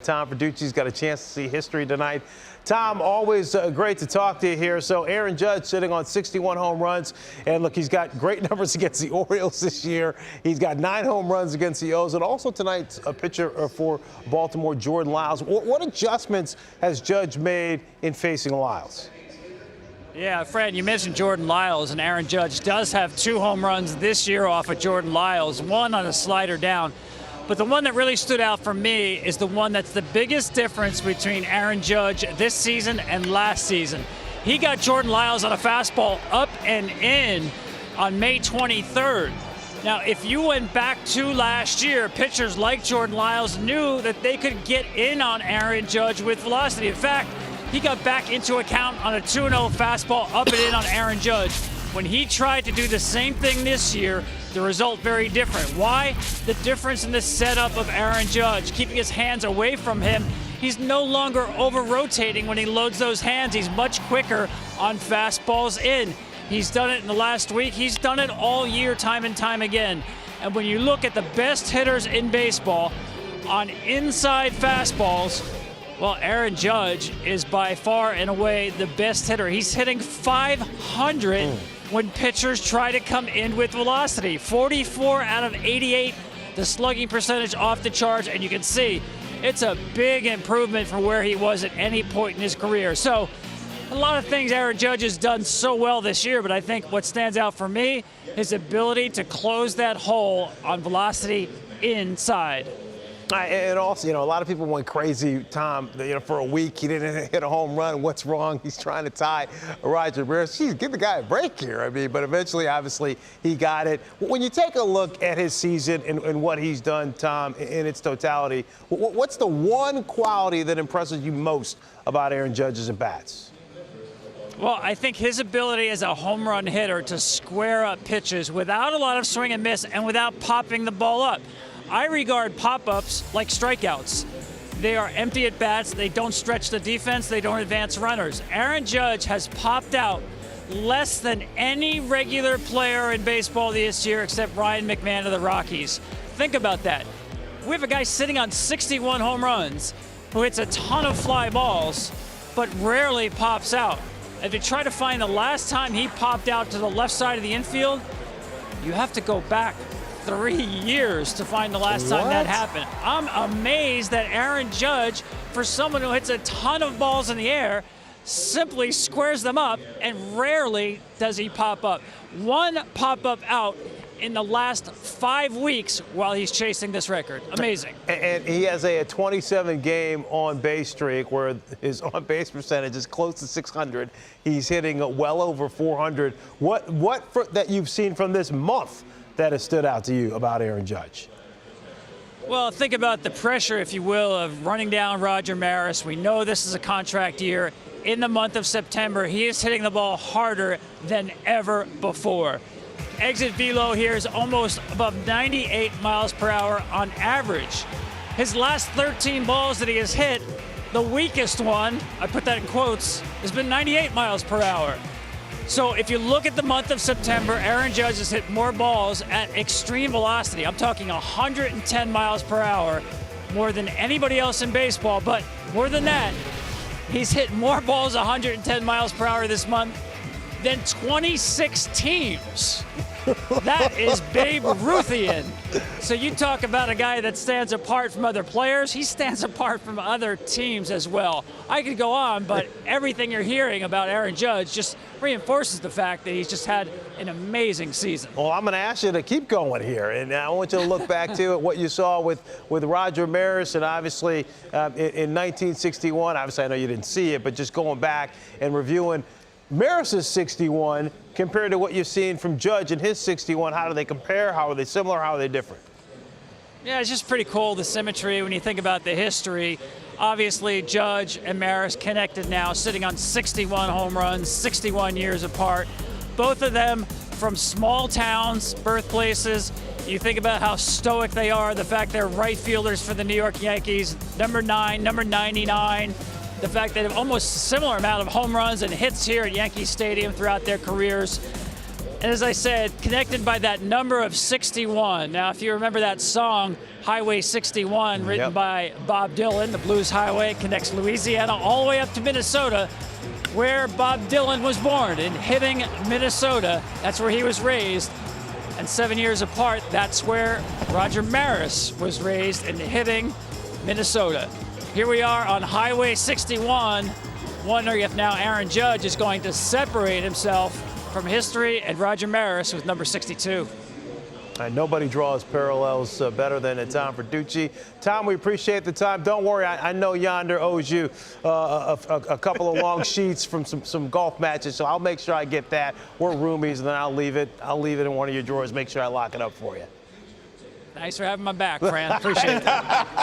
Tom Verducci's got a chance to see history tonight. Tom, always great to talk to you here. So Aaron Judge sitting on 61 home runs. And look, he's got great numbers against the Orioles this year. He's got 9 home runs against the O's. And also tonight, a pitcher for Baltimore, Jordan Lyles. What adjustments has Judge made in facing Lyles? Yeah, Fred, you mentioned Jordan Lyles, and Aaron Judge does have 2 home runs this year off of Jordan Lyles, 1 on a slider down. But the one that really stood out for me is the one that's the biggest difference between Aaron Judge this season and last season. He got Jordan Lyles on a fastball up and in on May 23rd. Now, if you went back to last year, pitchers like Jordan Lyles knew that they could get in on Aaron Judge with velocity. In fact, he got back into account on a 2-0 fastball up and in on Aaron Judge. When he tried to do the same thing this year, the result very different. Why? The difference in the setup of Aaron Judge, keeping his hands away from him. He's no longer over-rotating when he loads those hands. He's much quicker on fastballs in. He's done it in the last week. He's done it all year, time and time again. And when you look at the best hitters in baseball on inside fastballs, well, Aaron Judge is by far and away the best hitter. He's hitting 500 when pitchers try to come in with velocity. 44 out of 88, the slugging percentage off the charts, and you can see it's a big improvement from where he was at any point in his career. So a lot of things Aaron Judge has done so well this year, but I think what stands out for me, his ability to close that hole on velocity inside. And also, a lot of people went crazy, Tom, for a week. He didn't hit a home run. What's wrong? He's trying to tie Roger Maris. Geez, give the guy a break here. But eventually, obviously, he got it. When you take a look at his season and what he's done, Tom, in its totality, what's the one quality that impresses you most about Aaron Judge's at-bats? Well, I think his ability as a home run hitter to square up pitches without a lot of swing and miss and without popping the ball up. I regard pop-ups like strikeouts. They are empty at-bats. They don't stretch the defense. They don't advance runners. Aaron Judge has popped out less than any regular player in baseball this year except Ryan McMahon of the Rockies. Think about that. We have a guy sitting on 61 home runs who hits a ton of fly balls but rarely pops out. If you try to find the last time he popped out to the left side of the infield, you have to go back 3 years to find the last time that happened. I'm amazed that Aaron Judge, for someone who hits a ton of balls in the air, simply squares them up, and rarely does he pop up. 1 pop-up out in the last 5 weeks while he's chasing this record. Amazing. And he has a 27-game on-base streak where his on-base percentage is close to 600. He's hitting well over 400. What that you've seen from this month that has stood out to you about Aaron Judge? Well, think about the pressure, if you will, of running down Roger Maris. We know this is a contract year. In the month of September, he is hitting the ball harder than ever before. Exit velo here is almost above 98 miles per hour on average. His last 13 balls that he has hit, the weakest one, I put that in quotes, has been 98 miles per hour. So if you look at the month of September, Aaron Judge has hit more balls at extreme velocity. I'm talking 110 miles per hour, more than anybody else in baseball. But more than that, he's hit more balls 110 miles per hour this month than 26 teams. That is Babe Ruthian. So you talk about a guy that stands apart from other players. He stands apart from other teams as well. I could go on, but everything you're hearing about Aaron Judge just reinforces the fact that he's just had an amazing season. Well, I'm going to ask you to keep going here, and I want you to look back to what you saw with Roger Maris, and obviously in 1961. Obviously, I know you didn't see it, but just going back and reviewing Maris's 61 compared to what you've seen from Judge in his 61. How do they compare? How are they similar? How are they different? Yeah, it's just pretty cool, the symmetry when you think about the history. Obviously, Judge and Maris connected now, sitting on 61 home runs, 61 years apart. Both of them from small towns, birthplaces. You think about how stoic they are, the fact they're right fielders for the New York Yankees, number 9, number 99. The fact that they have almost a similar amount of home runs and hits here at Yankee Stadium throughout their careers. And as I said, connected by that number of 61. Now, if you remember that song, Highway 61, written by Bob Dylan, the Blues Highway, connects Louisiana all the way up to Minnesota, where Bob Dylan was born, in Hibbing, Minnesota. That's where he was raised. And 7 years apart, that's where Roger Maris was raised, in Hibbing, Minnesota. Here we are on Highway 61, wondering if now Aaron Judge is going to separate himself from history and Roger Maris with number 62. Nobody draws parallels better than Tom Verducci. Tom, we appreciate the time. Don't worry, I know Yonder owes you a couple of long sheets from some golf matches, so I'll make sure I get that. We're roomies, and then I'll leave it in one of your drawers. Make sure I lock it up for you. Thanks for having my back, Fran. Appreciate it.